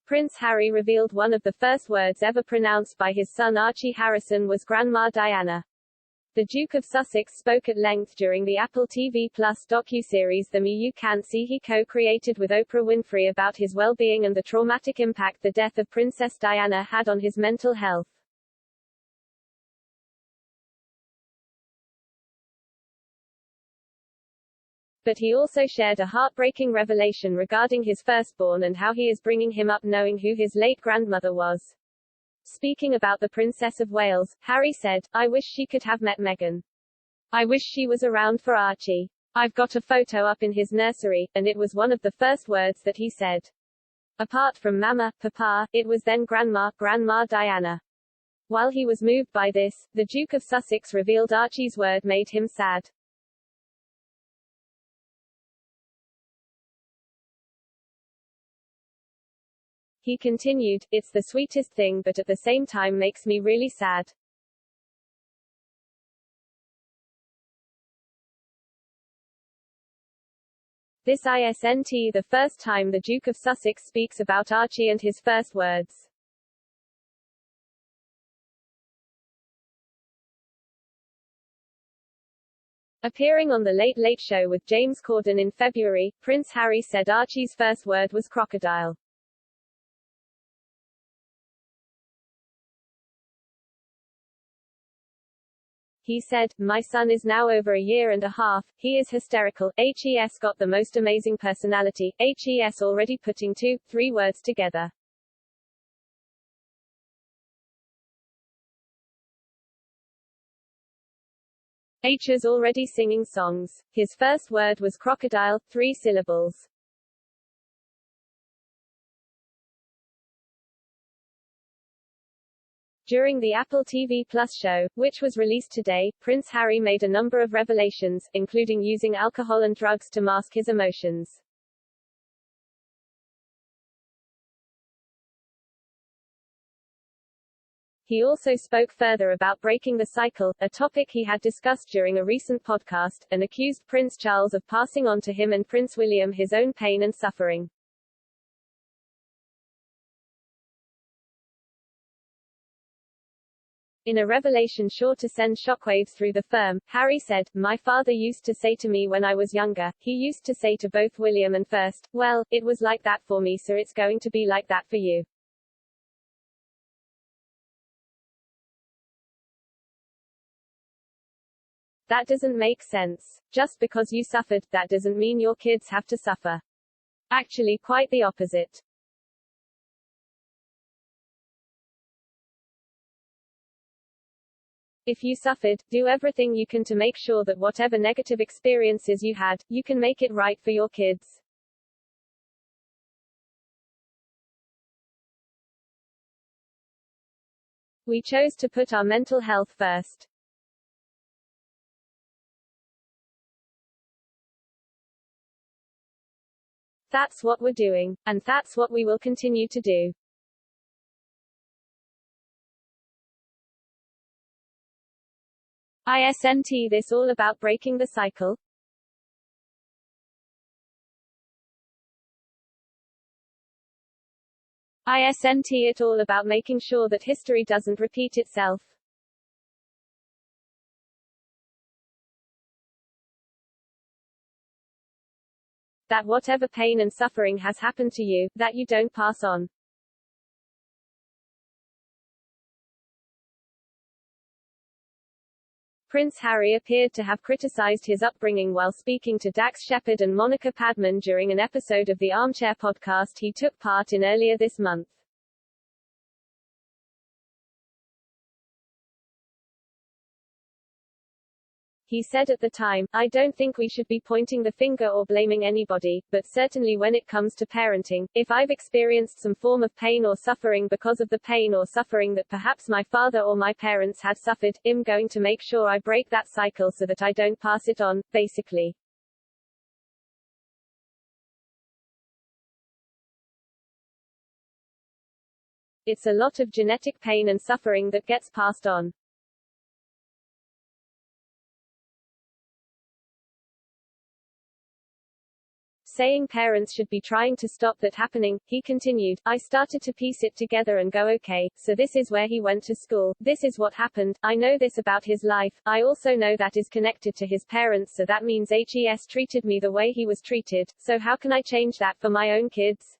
Prince Harry revealed one of the first words ever pronounced by his son Archie Harrison was Grandma Diana. The Duke of Sussex spoke at length during the Apple TV Plus docu-series The Me You Can't See he co-created with Oprah Winfrey about his well-being and the traumatic impact the death of Princess Diana had on his mental health. But he also shared a heartbreaking revelation regarding his firstborn and how he is bringing him up knowing who his late grandmother was. Speaking about the Princess of Wales, Harry said, "I wish she could have met Meghan. I wish she was around for Archie. I've got a photo up in his nursery, and it was one of the first words that he said. Apart from Mama, Papa, it was then Grandma, Grandma Diana." While he was moved by this, the Duke of Sussex revealed Archie's word made him sad. He continued, "It's the sweetest thing but at the same time makes me really sad. This isn't the first time the Duke of Sussex speaks about Archie and his first words. Appearing on The Late Late Show with James Corden in February, Prince Harry said Archie's first word was crocodile. He said, "My son is now over a year and a half, he is hysterical, HES got the most amazing personality, HES already putting 2-3 words together. H is already singing songs. His first word was crocodile, 3 syllables. During the Apple TV Plus show, which was released today, Prince Harry made a number of revelations, including using alcohol and drugs to mask his emotions. He also spoke further about breaking the cycle, a topic he had discussed during a recent podcast, and accused Prince Charles of passing on to him and Prince William his own pain and suffering. In a revelation sure to send shockwaves through the firm, Harry said, "My father used to say to me when I was younger, he used to say to both William and First, well, it was like that for me so it's going to be like that for you. That doesn't make sense. Just because you suffered, that doesn't mean your kids have to suffer. Actually quite the opposite. If you suffered, do everything you can to make sure that whatever negative experiences you had, you can make it right for your kids." We chose to put our mental health first. That's what we're doing. And that's what we will continue to do. Isn't this all about breaking the cycle? Isn't it all about making sure that history doesn't repeat itself? That whatever pain and suffering has happened to you, that you don't pass on. Prince Harry appeared to have criticized his upbringing while speaking to Dax Shepard and Monica Padman during an episode of the Armchair podcast he took part in earlier this month. He said at the time, "I don't think we should be pointing the finger or blaming anybody, but certainly when it comes to parenting, if I've experienced some form of pain or suffering because of the pain or suffering that perhaps my father or my parents had suffered, I'm going to make sure I break that cycle so that I don't pass it on, basically." It's a lot of genetic pain and suffering that gets passed on. saying parents should be trying to stop that happening. He continued, I started to piece it together and go, okay, so this is where he went to school. This is what happened. I know this about his life. I also know that is connected to his parents, so that means HES treated me the way he was treated. So how can I change that for my own kids?